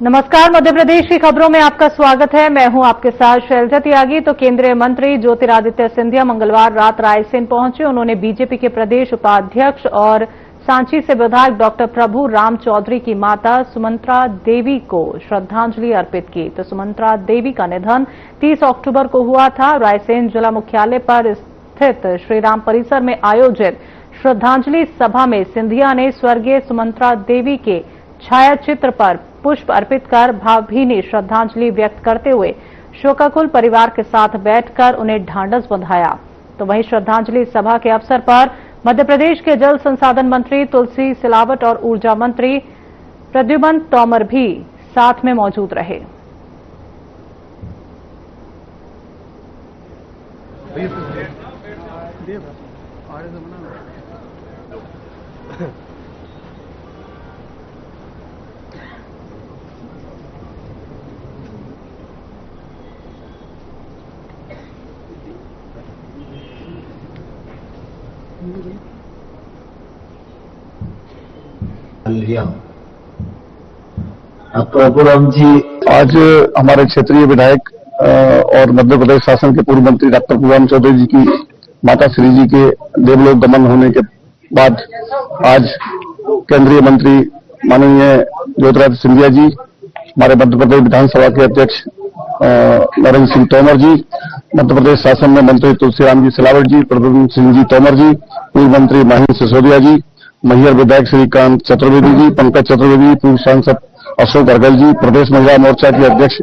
नमस्कार, मध्य प्रदेश की खबरों में आपका स्वागत है। मैं हूं आपके साथ शैलजा त्यागी। तो केंद्रीय मंत्री ज्योतिरादित्य सिंधिया मंगलवार रात रायसेन पहुंचे। उन्होंने बीजेपी के प्रदेश उपाध्यक्ष और सांची से विधायक डॉक्टर प्रभु राम चौधरी की माता सुमंत्रा देवी को श्रद्धांजलि अर्पित की। तो सुमंत्रा देवी का निधन 30 अक्टूबर को हुआ था। रायसेन जिला मुख्यालय पर स्थित श्रीराम परिसर में आयोजित श्रद्धांजलि सभा में सिंधिया ने स्वर्गीय सुमंत्रा देवी के छायाचित्र पर पुष्प अर्पित कर भावभीनी श्रद्धांजलि व्यक्त करते हुए शोकाकुल परिवार के साथ बैठकर उन्हें ढांढस बंधाया। तो वहीं श्रद्धांजलि सभा के अवसर पर मध्य प्रदेश के जल संसाधन मंत्री तुलसी सिलावट और ऊर्जा मंत्री प्रद्युमन तोमर भी साथ में मौजूद रहे। प्रभुराम जी आज हमारे क्षेत्रीय विधायक और मध्य प्रदेश शासन के पूर्व मंत्री डॉक्टर प्रभुराम चौधरी जी की माता श्री जी के देवलोक गमन होने के बाद आज केंद्रीय मंत्री माननीय ज्योतिरादित्य सिंधिया जी, हमारे मध्य प्रदेश विधानसभा के अध्यक्ष नरेंद्र सिंह तोमर जी, मध्य प्रदेश शासन में मंत्री तुलसीराम जी सिलावट जी, प्रद्युमन सिंह जी तोमर जी, पूर्व मंत्री महेंद्र सिसोदिया जी, मैहर विधायक श्रीकांत चतुर्वेदी जी, पंकज चतुर्वेदी, पूर्व सांसद अशोक अर्गल जी, प्रदेश महिला मोर्चा की अध्यक्ष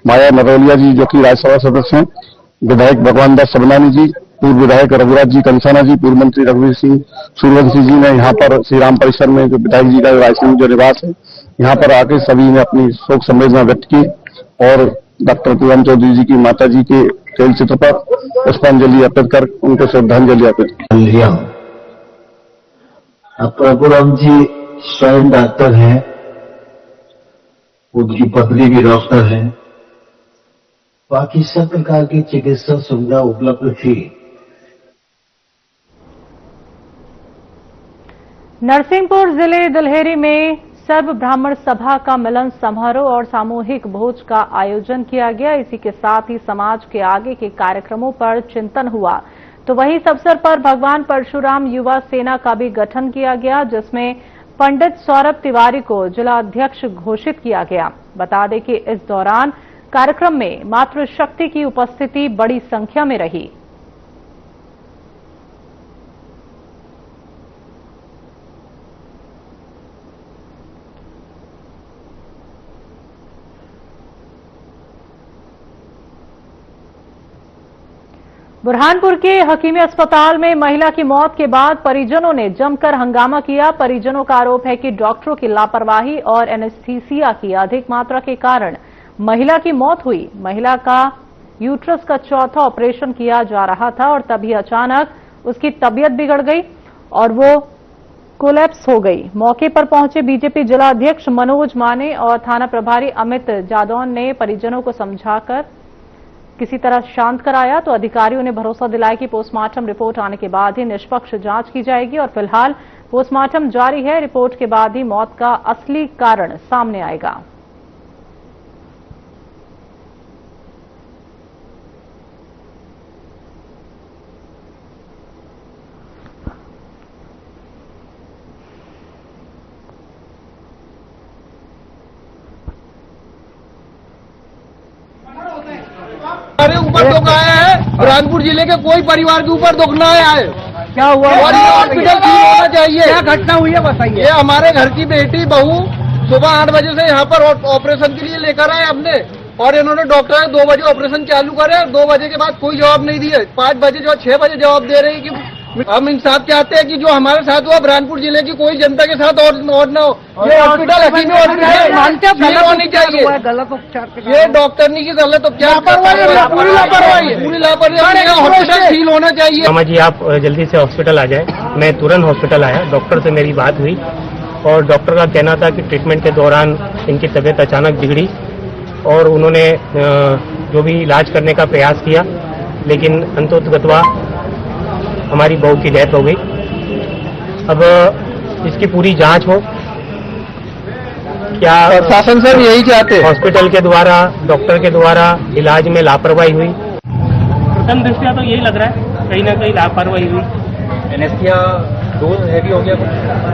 माया नरोलिया जी जो कि राज्यसभा सदस्य हैं, विधायक भगवान दास सबनानी जी, पूर्व विधायक रघुराज जी कंसाना जी, पूर्व मंत्री रघुवीर सिंह सूर्यवंशी जी ने यहाँ पर श्रीराम परिसर में जो विधायक जी का रायसेन जो निवास है यहाँ पर आके सभी ने अपनी शोक संवेदना व्यक्त की और डॉक्टर प्रभुराम चौधरी जी की माता जी के तैल चित्र पर पुष्पांजलि अर्पित कर उनको श्रद्धांजलि अर्पित की। प्रभुराम जी स्वयं डॉक्टर हैं, उनकी पत्नी भी डॉक्टर है। बाकी सब प्रकार की चिकित्सा सुविधा उपलब्ध थी। नरसिंहपुर जिले दुल्हेरी में सर्व ब्राह्मण सभा का मिलन समारोह और सामूहिक भोज का आयोजन किया गया। इसी के साथ ही समाज के आगे के कार्यक्रमों पर चिंतन हुआ। तो वहीं इस अवसर पर भगवान परशुराम युवा सेना का भी गठन किया गया, जिसमें पंडित सौरभ तिवारी को जिलाध्यक्ष घोषित किया गया। बता दें कि इस दौरान कार्यक्रम में मातृशक्ति की उपस्थिति बड़ी संख्या में रही। बुरहानपुर के हकीमी अस्पताल में महिला की मौत के बाद परिजनों ने जमकर हंगामा किया। परिजनों का आरोप है कि डॉक्टरों की लापरवाही और एनेस्थीसिया की अधिक मात्रा के कारण महिला की मौत हुई। महिला का यूट्रस का चौथा ऑपरेशन किया जा रहा था और तभी अचानक उसकी तबीयत बिगड़ गई और वो कोलैप्स हो गई। मौके पर पहुंचे बीजेपी जिला अध्यक्ष मनोज माने और थाना प्रभारी अमित जादौन ने परिजनों को समझाकर किसी तरह शांत कराया। तो अधिकारियों ने भरोसा दिलाया कि पोस्टमार्टम रिपोर्ट आने के बाद ही निष्पक्ष जांच की जाएगी और फिलहाल पोस्टमार्टम जारी है। रिपोर्ट के बाद ही मौत का असली कारण सामने आएगा। हमारे ऊपर दुख आया है, बुरहानपुर जिले के कोई परिवार के ऊपर दुख ना आया है। क्या हुआ और ये हॉस्पिटल क्लीन होना चाहिए। क्या घटना हुई है बताइए। ये हमारे घर की बेटी बहू सुबह 8 बजे से यहाँ पर ऑपरेशन के लिए लेकर आए हमने और इन्होंने डॉक्टर 2 बजे ऑपरेशन चालू करे। 2 बजे के बाद कोई जवाब नहीं दिए। 5 बजे जो 6 बजे जवाब दे रही कि हम इंसाफ चाहते हैं कि जो हमारे साथ हुआ बुरहानपुर जिले की कोई जनता के साथ और न हो। ये हॉस्पिटल हकीमी हॉस्पिटल होनी चाहिए। गलत उपचार ये डॉक्टर नहीं की गलत उपचार पूरी लापरवाही हॉस्पिटल सील होना चाहिए। मामा जी आप जल्दी से हॉस्पिटल आ जाए। मैं तुरंत हॉस्पिटल आया। डॉक्टर से मेरी बात हुई और डॉक्टर का कहना था कि ट्रीटमेंट के दौरान इनकी तबीयत अचानक बिगड़ी और उन्होंने जो भी इलाज करने का प्रयास किया, लेकिन अंततः हमारी बहू की डेथ हो गई। अब इसकी पूरी जांच हो क्या शासन से यही चाहते हैं। हॉस्पिटल के द्वारा, डॉक्टर के द्वारा इलाज में लापरवाही हुई। प्रथम दृष्टया तो यही लग रहा है कहीं ना कहीं लापरवाही हुई। एनेस्थीसिया डोज हैवी हो गया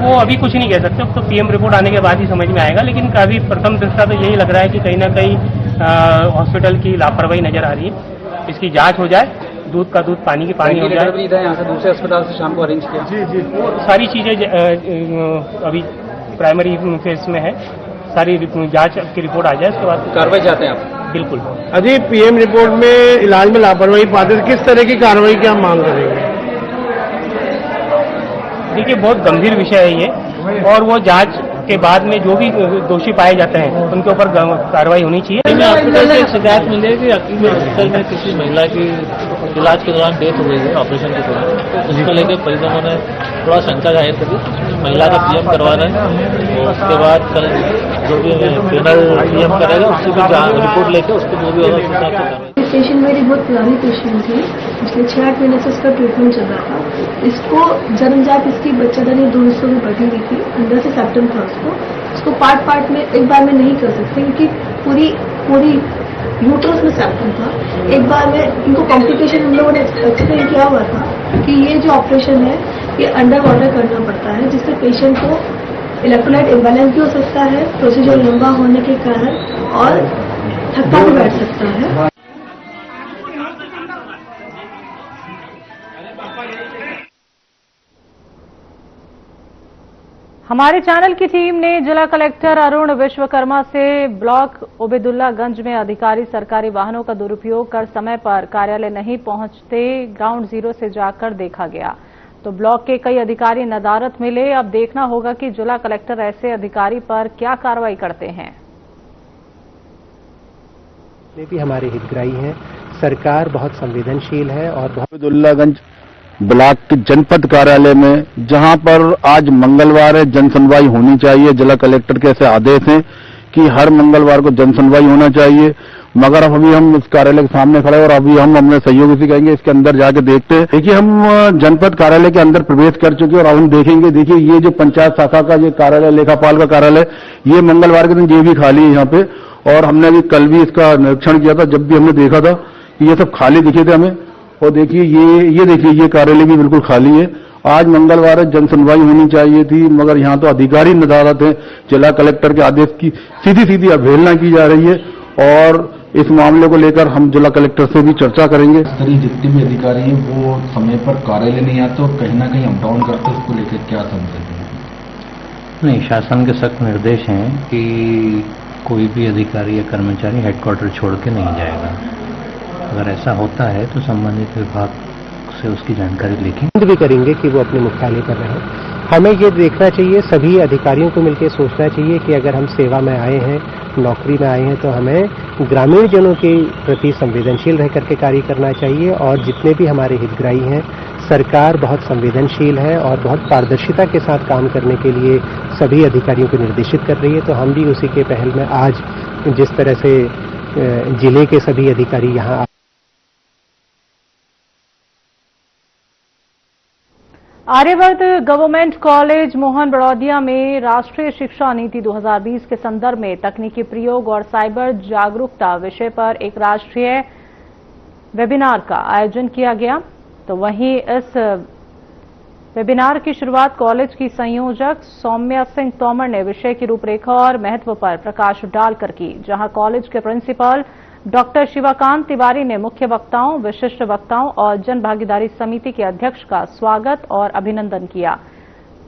वो अभी कुछ नहीं कह सकते, तो पीएम रिपोर्ट आने के बाद ही समझ में आएगा, लेकिन अभी प्रथम दृष्टया तो यही लग रहा है कि कहीं ना कहीं हॉस्पिटल की लापरवाही नजर आ रही है। इसकी जांच हो जाए, दूध का दूध, पानी की पानी हो जाए। यहाँ से दूसरे अस्पताल से शाम को अरेंज किया। जी वो सारी चीजें अभी प्राइमरी फेज में है, सारी जांच की रिपोर्ट आ जाए, उसके बाद कार्रवाई चाहते हैं आप? बिल्कुल। अभी पीएम रिपोर्ट में इलाज में लापरवाही पाते हैं, किस तरह की कार्रवाई की हम मांग करेंगे? देखिए बहुत गंभीर विषय है ये, और वो जांच के बाद में जो भी दोषी पाए जाते हैं उनके ऊपर कार्रवाई होनी चाहिए। हॉस्पिटल से एक शिकायत मिली है कि हकीम हॉस्पिटल में किसी महिला की इलाज के दौरान डेथ हो गई है, ऑपरेशन के दौरान, तो उसको लेकर परिजनों ने थोड़ा शंका जाहिर करी। महिला का पीएम करवा रहे हैं, और उसके बाद कल जो भी पैनल पीएम करेगा उसकी भी रिपोर्ट लेकर उसको जो भी होगा उस हिसाब से करेंगे। पेशेंट मेरी बहुत पुरानी पेशेंट थी, पिछले 6-8 महीने से इसका ट्रीटमेंट चल रहा था। इसको जन्मजात इसकी बच्चादानी 2 हिस्सों में बढ़ी हुई थी, अंदर से सेप्टम था उसको पार्ट में एक बार में नहीं कर सकते, क्योंकि पूरी यूट्रस में सेप्टम था। एक बार में इनको कॉम्प्लिकेशन हम लोगों ने एक्सप्लेन किया हुआ था कि ये जो ऑपरेशन है ये अंडर वाटर करना पड़ता है, जिससे पेशेंट को इलेक्ट्रोलाइट इम्बैलेंस भी हो सकता है, प्रोसीजर लंबा होने के कारण, और थक्का भी बैठ सकता है। हमारे चैनल की टीम ने जिला कलेक्टर अरुण विश्वकर्मा से ब्लॉक ओबेदुल्लागंज में अधिकारी सरकारी वाहनों का दुरुपयोग कर समय पर कार्यालय नहीं पहुंचते ग्राउंड जीरो से जाकर देखा गया, तो ब्लॉक के कई अधिकारी नदारत मिले। अब देखना होगा कि जिला कलेक्टर ऐसे अधिकारी पर क्या कार्रवाई करते हैं। ये भी हमारे हितग्राही हैं। सरकार बहुत संवेदनशील है और ओबेदुल्लागंज ब्लॉक के जनपद कार्यालय में, जहां पर आज मंगलवार है, जन सुनवाई होनी चाहिए। जिला कलेक्टर के ऐसे आदेश हैं कि हर मंगलवार को जन सुनवाई होना चाहिए, मगर अब अभी हम इस कार्यालय के सामने खड़े और अभी हम अपने सहयोगी से कहेंगे इसके अंदर जाके देखते हैं। देखिए हम जनपद कार्यालय के अंदर प्रवेश कर चुके और अब हम देखेंगे। देखिए ये जो पंचायत शाखा का ये कार्यालय, लेखापाल का कार्यालय, ये मंगलवार के दिन ये भी खाली है यहाँ पे, और हमने अभी कल भी इसका निरीक्षण किया था, जब भी हमने देखा था कि ये सब खाली दिखे थे हमें। और देखिए ये देखिए ये कार्यालय भी बिल्कुल खाली है। आज मंगलवार है, जन सुनवाई होनी चाहिए थी, मगर यहाँ तो अधिकारी नदारत है। जिला कलेक्टर के आदेश की सीधी अवहेलना की जा रही है, और इस मामले को लेकर हम जिला कलेक्टर से भी चर्चा करेंगे। स्तरीय जितने भी अधिकारी हैं वो समय पर कार्यालय नहीं आते और कहीं ना कहीं अप डाउन करते हैं, उसको लेकर क्या समझते हैं? नहीं, शासन के सख्त निर्देश हैं कि कोई भी अधिकारी या कर्मचारी हेडक्वार्टर छोड़ के नहीं जाएगा। अगर ऐसा होता है तो संबंधित विभाग से उसकी जानकारी लेके भी करेंगे कि वो अपने मुख्यालय पर रहें। हमें ये देखना चाहिए, सभी अधिकारियों को मिलकर सोचना चाहिए कि अगर हम सेवा में आए हैं, नौकरी में आए हैं, तो हमें ग्रामीण जनों के प्रति संवेदनशील रह करके कार्य करना चाहिए। और जितने भी हमारे हितग्राही हैं, सरकार बहुत संवेदनशील है और बहुत पारदर्शिता के साथ काम करने के लिए सभी अधिकारियों को निर्देशित कर रही है। तो हम भी उसी के पहल में आज जिस तरह से जिले के सभी अधिकारी यहाँ आर्यवर्त गवर्नमेंट कॉलेज मोहन बड़ौदिया में राष्ट्रीय शिक्षा नीति 2020 के संदर्भ में तकनीकी प्रयोग और साइबर जागरूकता विषय पर एक राष्ट्रीय वेबिनार का आयोजन किया गया। तो वहीं इस वेबिनार की शुरुआत कॉलेज की संयोजक सौम्या सिंह तोमर ने विषय की रूपरेखा और महत्व पर प्रकाश डालकर की, जहां कॉलेज के प्रिंसिपल डॉक्टर शिवाकांत तिवारी ने मुख्य वक्ताओं, विशिष्ट वक्ताओं और जन भागीदारी समिति के अध्यक्ष का स्वागत और अभिनंदन किया।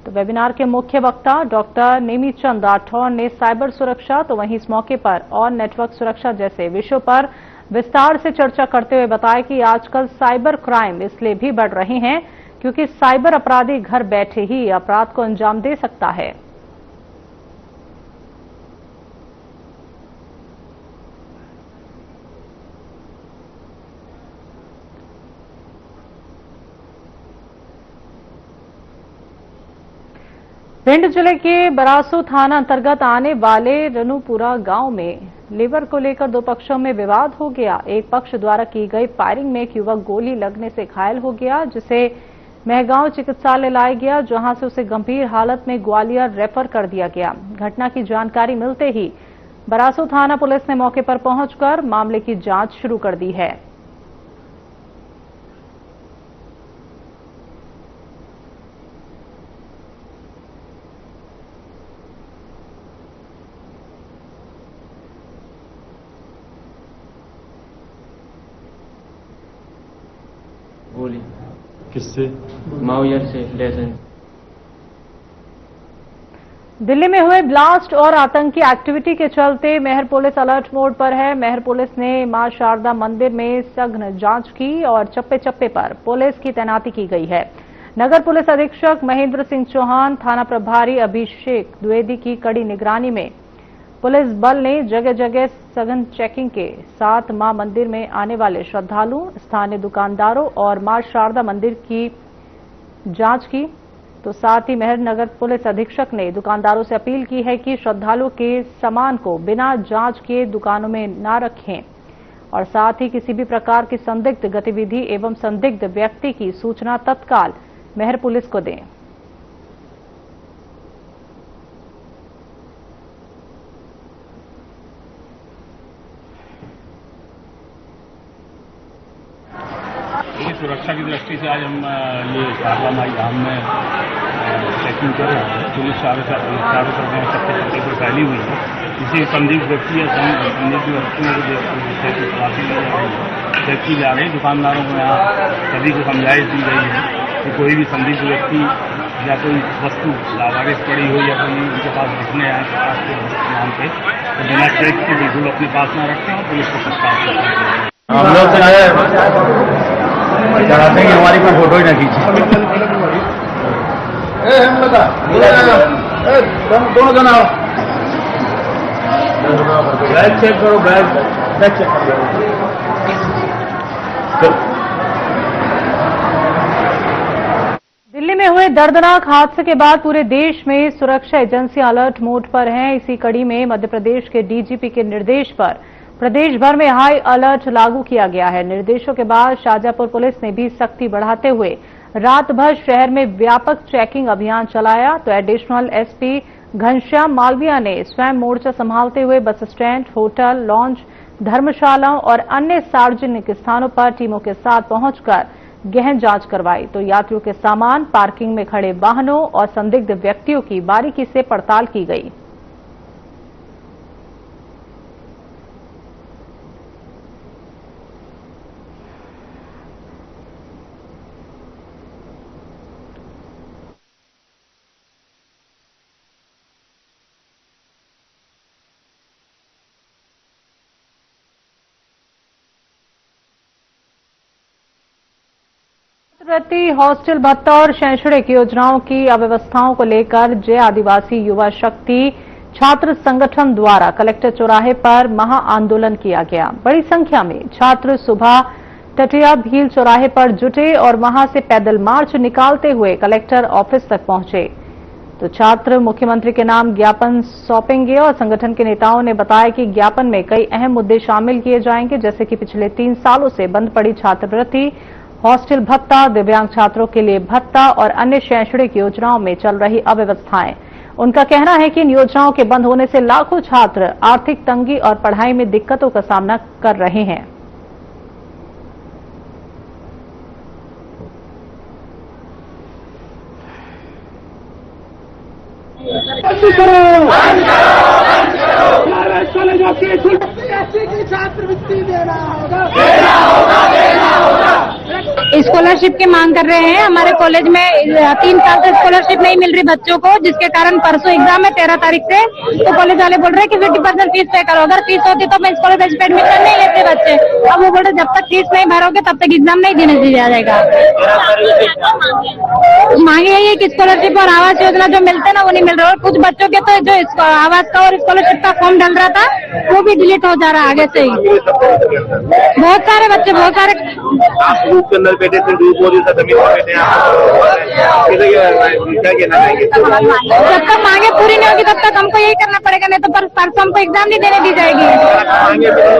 तो वेबिनार के मुख्य वक्ता डॉक्टर नेमीचंद राठौर ने साइबर सुरक्षा, तो वहीं इस मौके पर और नेटवर्क सुरक्षा जैसे विषयों पर विस्तार से चर्चा करते हुए बताया कि आजकल साइबर क्राइम इसलिए भी बढ़ रहे हैं क्योंकि साइबर अपराधी घर बैठे ही अपराध को अंजाम दे सकता है। भिंड जिले के बरासू थाना अंतर्गत आने वाले रनुपुरा गांव में लेबर को लेकर दो पक्षों में विवाद हो गया। एक पक्ष द्वारा की गई फायरिंग में एक युवक गोली लगने से घायल हो गया, जिसे मेहगांव चिकित्सालय लाया गया, जहां से उसे गंभीर हालत में ग्वालियर रेफर कर दिया गया। घटना की जानकारी मिलते ही बरासो थाना पुलिस ने मौके पर पहुंचकर मामले की जांच शुरू कर दी है। गोली किससे? माउयर से लेसन। दिल्ली में हुए ब्लास्ट और आतंकी एक्टिविटी के चलते मेहर पुलिस अलर्ट मोड पर है। मेहर पुलिस ने मां शारदा मंदिर में सघन जांच की और चप्पे चप्पे पर पुलिस की तैनाती की गई है। नगर पुलिस अधीक्षक महेंद्र सिंह चौहान, थाना प्रभारी अभिषेक द्विवेदी की कड़ी निगरानी में पुलिस बल ने जगह जगह सघन चेकिंग के साथ मां मंदिर में आने वाले श्रद्धालु, स्थानीय दुकानदारों और मां शारदा मंदिर की जांच की। तो साथ ही मेहर नगर पुलिस अधीक्षक ने दुकानदारों से अपील की है कि श्रद्धालुओं के सामान को बिना जांच के दुकानों में न रखें और साथ ही किसी भी प्रकार की संदिग्ध गतिविधि एवं संदिग्ध व्यक्ति की सूचना तत्काल मेहर पुलिस को दें। सुरक्षा की दृष्टि से आज हम ये शारदा माई धाम में चेकिंग कर रहे हैं। पुलिस चारों तरफ चप्पे चप्पे पर फैली हुई है। किसी संदिग्ध व्यक्ति या संदिग्ध व्यक्तियों को तलाशी ली जा रही है, चेक की जा रही है। दुकानदारों को यहाँ सभी को समझाइश दी गई है कि कोई भी संदिग्ध व्यक्ति या कोई वस्तु लावारिस पड़ी हो या कोई उनके पास दिखने आए प्रकाश के नाम पे तो बिना चेक के बिल्कुल अपने पास न रखें और पुलिस को सत्कार करें। हम लोग चाहते हैं कि हमारी कोई फोटो ही ना खींचे। दोनों जना बैग चेक करो, बैग चेक करो। दिल्ली में हुए दर्दनाक हादसे के बाद पूरे देश में सुरक्षा एजेंसियां अलर्ट मोड पर हैं। इसी कड़ी में मध्य प्रदेश के डीजीपी के निर्देश पर प्रदेश भर में हाई अलर्ट लागू किया गया है। निर्देशों के बाद शाहजहांपुर पुलिस ने भी सख्ती बढ़ाते हुए रात भर शहर में व्यापक चेकिंग अभियान चलाया। तो एडिशनल एसपी घनश्याम मालविया ने स्वयं मोर्चा संभालते हुए बस स्टैंड, होटल, लॉन्ज, धर्मशालाओं और अन्य सार्वजनिक स्थानों पर टीमों के साथ पहुंचकर गहन जांच करवाई। तो यात्रियों के सामान, पार्किंग में खड़े वाहनों और संदिग्ध व्यक्तियों की बारीकी से पड़ताल की गई। छात्रवृत्ति, हॉस्टल भत्ता और शैक्षणिक योजनाओं की अव्यवस्थाओं को लेकर जय आदिवासी युवा शक्ति छात्र संगठन द्वारा कलेक्टर चौराहे पर महा आंदोलन किया गया। बड़ी संख्या में छात्र सुबह टटिया भील चौराहे पर जुटे और वहां से पैदल मार्च निकालते हुए कलेक्टर ऑफिस तक पहुंचे। तो छात्र मुख्यमंत्री के नाम ज्ञापन सौंपेंगे और संगठन के नेताओं ने बताया कि ज्ञापन में कई अहम मुद्दे शामिल किए जाएंगे, जैसे कि पिछले 3 सालों से बंद पड़ी छात्रवृत्ति, हॉस्टल भत्ता, दिव्यांग छात्रों के लिए भत्ता और अन्य शैक्षणिक योजनाओं में चल रही अव्यवस्थाएं। उनका कहना है कि इन योजनाओं के बंद होने से लाखों छात्र आर्थिक तंगी और पढ़ाई में दिक्कतों का सामना कर रहे हैं। छात्रवृत्ति देना होगा। स्कॉलरशिप की मांग कर रहे हैं। हमारे कॉलेज में 3 साल से स्कॉलरशिप नहीं मिल रही बच्चों को, जिसके कारण परसों एग्जाम है 13 तारीख से। तो कॉलेज वाले बोल रहे हैं कि 50% फीस पे करो। अगर फीस होती तो मैं स्कॉलरशिप पे एडमिशन नहीं लेते बच्चे। अब वो बोल रहे जब तक फीस नहीं भरोगे तब तक एग्जाम नहीं देने दिया जाएगा। मांगे है कि स्कॉलरशिप और आवास योजना जो मिलते हैं ना वो नहीं मिल रहा। और कुछ बच्चों के तो जो आवास का और स्कॉलरशिप का फॉर्म डल रहा था वो भी डिलीट हो जा रहा है आगे से ही। बहुत सारे बच्चे, बहुत सारे कहते थे 2 दिन से जमीन में क्या कहना चाहेंगे? जब तक मांगे पूरी नहीं होगी तब तक हमको यही करना पड़ेगा, नहीं तो परसों हमको एग्जाम नहीं देने दी जाएगी।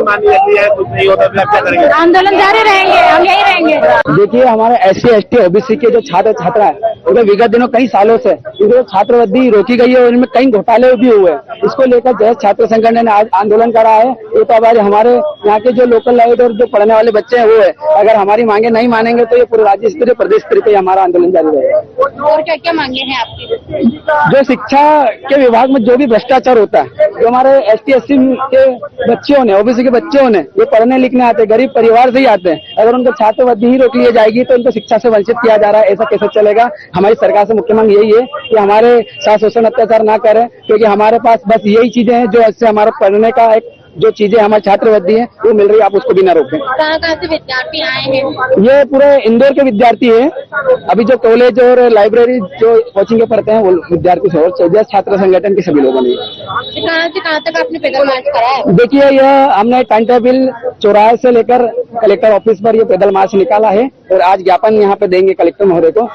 मानी जाती है, कुछ नहीं होता, फिर आप क्या करेंगे? आंदोलन जारी रहेंगे, हम यही रहेंगे। देखिए, हमारे SC ST OBC के जो छात्र छात्रा है, उन्हें विगत दिनों कई सालों से इनको छात्रवृत्ति रोकी गई है और इनमें कई घोटाले भी हुए हैं। इसको लेकर जय छात्र संगठन ने आज आंदोलन करा है। ये तो आज हमारे यहाँ के जो लोकल लाइट और जो पढ़ने वाले बच्चे हैं वो है, अगर हमारी मांगे नहीं मानेंगे तो ये पूरे राज्य स्तरीय प्रदेश स्तरीय पे हमारा आंदोलन जारी रहेगा। और क्या क्या मांगे हैं आपकी? जो शिक्षा के विभाग में जो भी भ्रष्टाचार होता है, जो हमारे ST SC के बच्चों ने, OBC के बच्चों ने, ये पढ़ने लिखने आते हैं, गरीब परिवार से ही आते हैं, अगर उनको छात्रवृत्ति ही रोक ली जाएगी तो उनको शिक्षा से वंचित किया जा रहा है। ऐसा कैसे चलेगा? हमारी सरकार से मुख्य मांग यही है कि हमारे साथ शोषण अत्याचार ना करें, क्योंकि हमारे पास बस यही चीजें हैं जो इससे हमारा पढ़ने का एक जो चीजें हमारी छात्रवृत्ति है वो मिल रही है, आप उसको भी ना रोकें। कहाँ से विद्यार्थी आए हैं? ये पूरे इंदौर के विद्यार्थी हैं। अभी जो कॉलेज और लाइब्रेरी जो कोचिंग के पढ़ते हैं वो विद्यार्थी से और छात्र संगठन के सभी लोगों ने। कहाँ से कहाँ तक आपने पैदल मार्च करा है? देखिए, यह हमने टाइम टेबल चौराहे से लेकर कलेक्टर ऑफिस पर ये पैदल मार्च निकाला है और आज ज्ञापन यहाँ पे देंगे कलेक्टर महोदय को। तो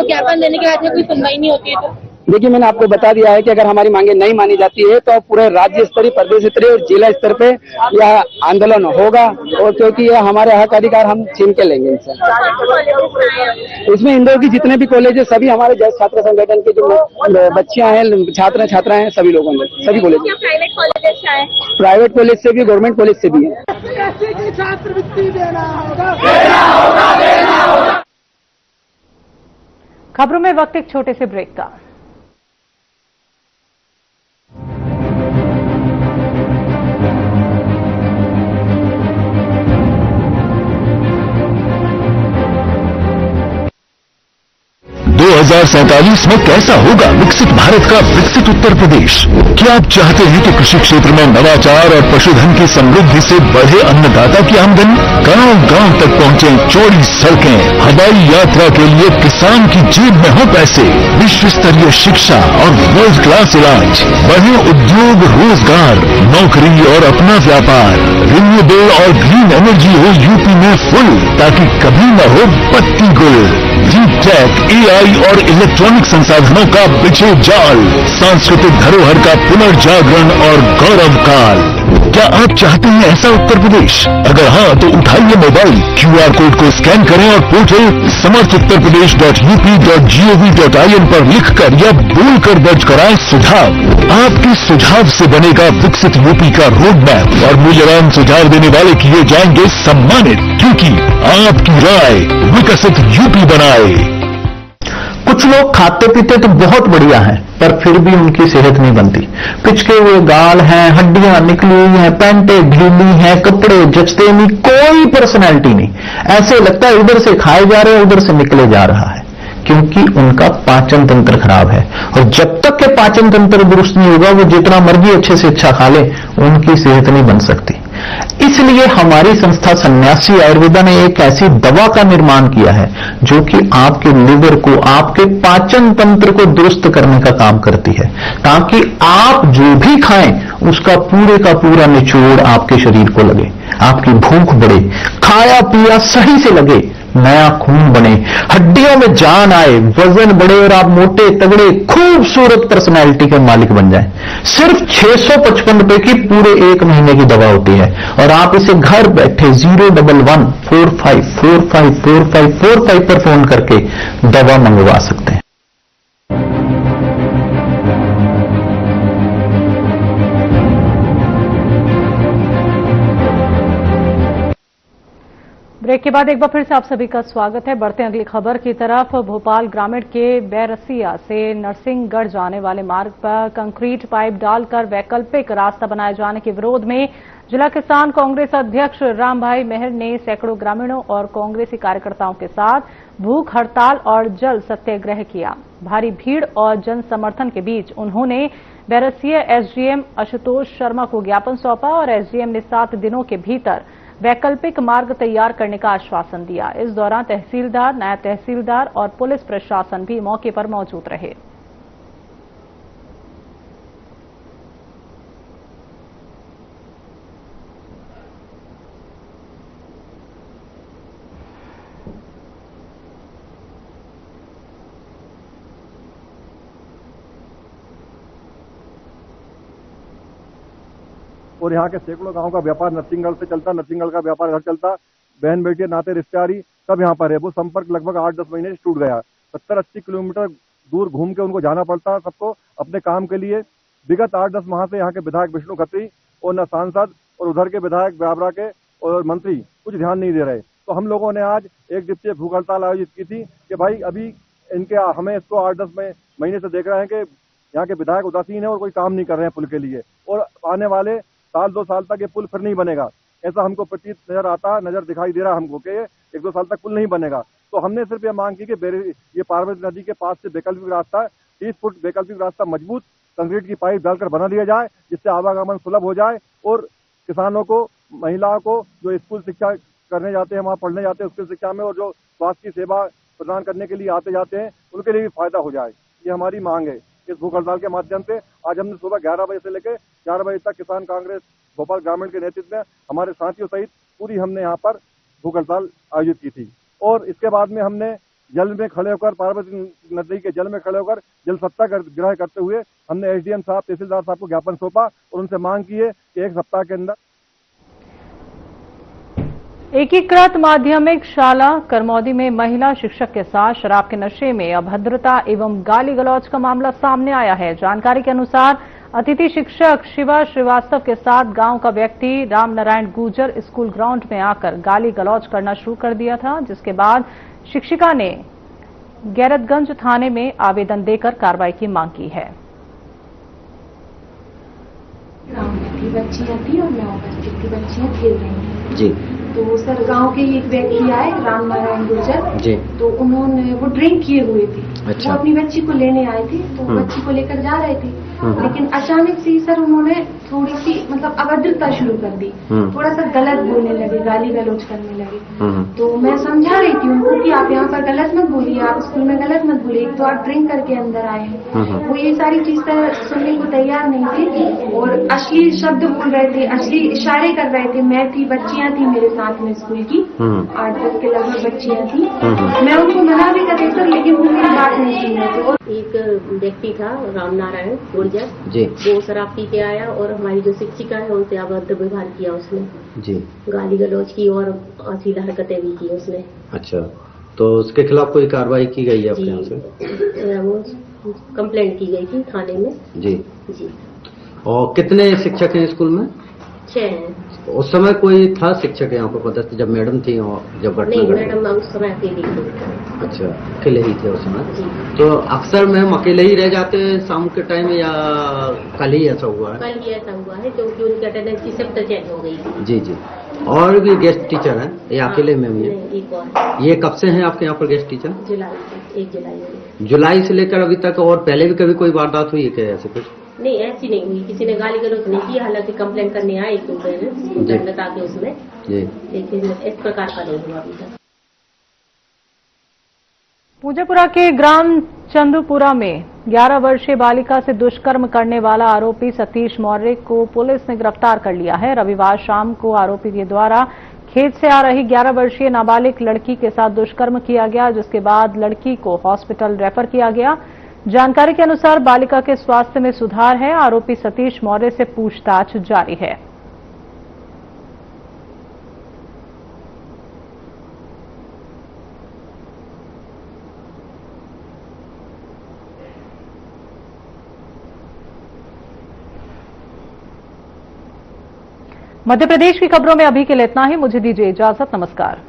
ज्ञापन देने के बाद में कोई सुनवाई नहीं होती है तो? देखिए, मैंने आपको बता दिया है कि अगर हमारी मांगे नहीं मानी जाती है तो पूरे राज्य स्तरीय, प्रदेश स्तरीय और जिला स्तर पे यह आंदोलन होगा और क्योंकि यह हमारे हक अधिकार हम छीन के लेंगे इनसे। इसमें इंदौर की जितने भी कॉलेज है सभी हमारे जय छात्र संगठन के जो बच्चियां हैं, छात्र छात्रा हैं, सभी लोगों ने, सभी कॉलेज, प्राइवेट कॉलेज से आए? प्राइवेट कॉलेज से भी, गवर्नमेंट कॉलेज से भी है। खबरों में वक्त एक छोटे से ब्रेक का। दो 2047 में कैसा होगा विकसित भारत का विकसित उत्तर प्रदेश? क्या आप चाहते हैं कि कृषि क्षेत्र में नवाचार और पशुधन की समृद्धि से बढ़े अन्नदाता की आमदनी? गांव-गांव तक पहुंचे चौड़ी सड़कें, हवाई यात्रा के लिए किसान की जेब में हो पैसे, विश्व स्तरीय शिक्षा और वर्ल्ड क्लास इलाज, बढ़े उद्योग, रोजगार, नौकरी और अपना व्यापार, रिन्यूएबल और ग्रीन एनर्जी हो यूपी में फुल, ताकि कभी न हो पत्ती गुल। डीप टेक, AI और इलेक्ट्रॉनिक संसाधनों का बिछे जाल, सांस्कृतिक धरोहर का पुनर्जागरण और गौरव काल। क्या आप चाहते हैं ऐसा उत्तर प्रदेश? अगर हाँ तो उठाइए मोबाइल, QR कोड को स्कैन करें और पोर्टल samarthuttarpradesh.up.gov.in पर लिखकर या बोलकर दर्ज कराएं सुझाव। आपके सुझाव से बनेगा विकसित यूपी का रोड मैप और मूल्यवान सुझाव देने वाले किए जाएंगे सम्मानित, क्योंकि आपकी राय विकसित यूपी बनाए। कुछ लोग खाते पीते तो बहुत बढ़िया हैं, पर फिर भी उनकी सेहत नहीं बनती। पिचके हुए गाल हैं, हड्डियां निकली हुई हैं, पैंटें ढीली हैं, कपड़े जचते नहीं, कोई पर्सनैलिटी नहीं। ऐसे लगता है इधर से खाए जा रहे हैं, उधर से निकले जा रहा है, क्योंकि उनका पाचन तंत्र खराब है। और जब तक के पाचन तंत्र दुरुस्त नहीं होगा, वो जितना मर्जी अच्छे से अच्छा खा ले, उनकी सेहत नहीं बन सकती। इसलिए हमारी संस्था सन्यासी आयुर्वेदा ने एक ऐसी दवा का निर्माण किया है जो कि आपके लिवर को, आपके पाचन तंत्र को दुरुस्त करने का काम करती है, ताकि आप जो भी खाएं उसका पूरे का पूरा निचोड़ आपके शरीर को लगे, आपकी भूख बढ़े, खाया पिया सही से लगे, नया खून बने, हड्डियों में जान आए, वजन बढ़े और आप मोटे तगड़े खूबसूरत पर्सनैलिटी के मालिक बन जाएं। सिर्फ 655 रुपए की पूरे 1 महीने की दवा होती है और आप इसे घर बैठे 01145454545 पर फोन करके दवा मंगवा सकते हैं। ब्रेक के बाद एक बार फिर से आप सभी का स्वागत है। बढ़ते हैं अगली खबर की तरफ। भोपाल ग्रामीण के बैरसिया से नरसिंहगढ़ जाने वाले मार्ग पर कंक्रीट पाइप डालकर वैकल्पिक रास्ता बनाए जाने के विरोध में जिला किसान कांग्रेस अध्यक्ष रामभाई मेहर ने सैकड़ों ग्रामीणों और कांग्रेसी कार्यकर्ताओं के साथ भूख हड़ताल और जल सत्याग्रह किया। भारी भीड़ और जन समर्थन के बीच उन्होंने बैरसिया SDM आशुतोष शर्मा को ज्ञापन सौंपा और SDM ने 7 दिनों के भीतर वैकल्पिक मार्ग तैयार करने का आश्वासन दिया। इस दौरान तहसीलदार, नायब तहसीलदार और पुलिस प्रशासन भी मौके पर मौजूद रहे। और यहाँ के सैकड़ों गाँव का व्यापार नरसिंहगढ़ से चलता, नरसिंहगढ़ का व्यापार घर चलता, बहन बेटियां नाते रिश्तेदारी सब यहाँ पर है। वो संपर्क लगभग 8-10 महीने से टूट गया। 70-80 किलोमीटर दूर घूम के उनको जाना पड़ता है सबको अपने काम के लिए। विगत 8-10 माह से यहाँ के विधायक विष्णु खत्री और न सांसद और उधर के विधायक ब्यावरा के और मंत्री कुछ ध्यान नहीं दे रहे। तो हम लोगों ने आज एक दिवसीय भूख हड़ताल आयोजित की थी कि भाई अभी हमें इसको 8-10 महीने से देख रहे हैं कि यहाँ के विधायक उदासीन है और कोई काम नहीं कर रहे हैं पुल के लिए, और आने वाले साल 2 साल तक ये पुल फिर नहीं बनेगा, ऐसा हमको प्रतीत नजर दिखाई दे रहा है हमको कि 1-2 साल तक पुल नहीं बनेगा। तो हमने सिर्फ ये मांग की कि ये पार्वती नदी के पास से वैकल्पिक रास्ता 30 फुट वैकल्पिक रास्ता मजबूत कंक्रीट की पाइप डालकर बना दिया जाए, जिससे आवागमन सुलभ हो जाए और किसानों को, महिलाओं को जो स्कूल शिक्षा करने जाते हैं, वहाँ पढ़ने जाते हैं स्कूल शिक्षा में, और जो स्वास्थ्य की सेवा प्रदान करने के लिए आते जाते हैं उनके लिए भी फायदा हो जाए। ये हमारी मांग है। इस भूख हड़ताल के माध्यम से आज हमने सुबह 11 बजे से लेकर 4 बजे तक किसान कांग्रेस भोपाल ग्रामीण के नेतृत्व में हमारे साथियों सहित पूरी हमने यहाँ पर भूख हड़ताल आयोजित की थी। और इसके बाद में हमने जल में खड़े होकर, पार्वती नदी के जल में खड़े होकर जल सत्याग्रह करते हुए हमने एसडीएम साहब, तहसीलदार साहब को ज्ञापन सौंपा और उनसे मांग की है कि 1 सप्ताह के अंदर एकीकृत माध्यमिक शाला करमौदी में महिला शिक्षक के साथ शराब के नशे में अभद्रता एवं गाली गलौज का मामला सामने आया है। जानकारी के अनुसार अतिथि शिक्षक शिवा श्रीवास्तव के साथ गांव का व्यक्ति रामनारायण गुर्जर स्कूल ग्राउंड में आकर गाली गलौज करना शुरू कर दिया था, जिसके बाद शिक्षिका ने गैरतगंज थाने में आवेदन देकर कार्रवाई की मांग की है। बच्चियां थी और मैं उपस्थित थी, बच्चियां खेल रही थी जी। तो सर गांव के एक व्यक्ति आए रामनारायण गुर्जर जी, तो उन्होंने वो ड्रिंक किए हुए थे। अच्छा। वो अपनी बच्ची को लेने आए थे, तो बच्ची को लेकर जा रहे थे, लेकिन अचानक से ही सर उन्होंने थोड़ी सी मतलब अभद्रता शुरू कर दी, थोड़ा सा गलत बोलने लगे, गाली गलौज करने लगे। तो मैं समझा रही थी उनको कि आप यहाँ पर गलत मत बोलिए, आप स्कूल में गलत मत बोलिए, तो आप ड्रिंक करके अंदर आए हैं। वो ये सारी चीज सुनने को तैयार नहीं थे और अश्लील शब्द बोल रहे थे, अश्लील इशारे कर रहे थे। मैं थी, बच्चियां थी मेरे साथ में स्कूल की 8-10 के लगभग बच्चियां थी। मैं उनको मना भी कर रही सर, लेकिन वो मेरी बात नहीं सुन रहे थे। और एक व्यक्ति था रामनारायण गुर्जर जी, वो शराब पी के आया और हमारी जो शिक्षिका है उनसे अभद्र व्यवहार किया उसने जी, गाली गलौज की और अश्लील हरकतें भी की उसने। अच्छा, तो उसके खिलाफ कोई कार्रवाई की गई है आपके यहाँ से? वो कंप्लेंट की गई थी थाने में जी जी। और कितने शिक्षक हैं स्कूल में? 6 हैं। उस समय कोई था शिक्षक यहाँ पर पदस्थ जब मैडम थी और जब घटना? नहीं, मैडम उस समय अकेली थी। अच्छा, अकेले ही थे उस समय। तो अक्सर मैम अकेले ही रह जाते हैं शाम के टाइम या कल ही ऐसा हुआ है? कल ही ऐसा हुआ है क्योंकि उनकी अटेंडेंस की शिफ्ट चेंज हो गई थी। जी जी। और भी गेस्ट टीचर हैं या अकेले मैम? ये कब से हैं आपके यहाँ पर गेस्ट टीचर? 1 जुलाई से। जुलाई से लेकर अभी तक? और पहले भी कभी कोई वारदात हुई है क्या ऐसे कुछ? नहीं, ऐसी नहीं हुई, किसी ने गाली गलौज नहीं की। हालांकि कंप्लेंट करने आए एक 2 पेरेंट्स बता के उसमें जी, लेकिन इस प्रकार का नहीं हुआ अभी तक। पूजापुरा के ग्राम चंदुपुरा में 11 वर्षीय बालिका से दुष्कर्म करने वाला आरोपी सतीश मौर्य को पुलिस ने गिरफ्तार कर लिया है। रविवार शाम को आरोपी के द्वारा खेत से आ रही 11 वर्षीय नाबालिग लड़की के साथ दुष्कर्म किया गया, जिसके बाद लड़की को हॉस्पिटल रेफर किया गया। जानकारी के अनुसार बालिका के स्वास्थ्य में सुधार है। आरोपी सतीश मौर्य से पूछताछ जारी है। मध्य प्रदेश की खबरों में अभी के लिए इतना ही। मुझे दीजिए इजाजत। नमस्कार।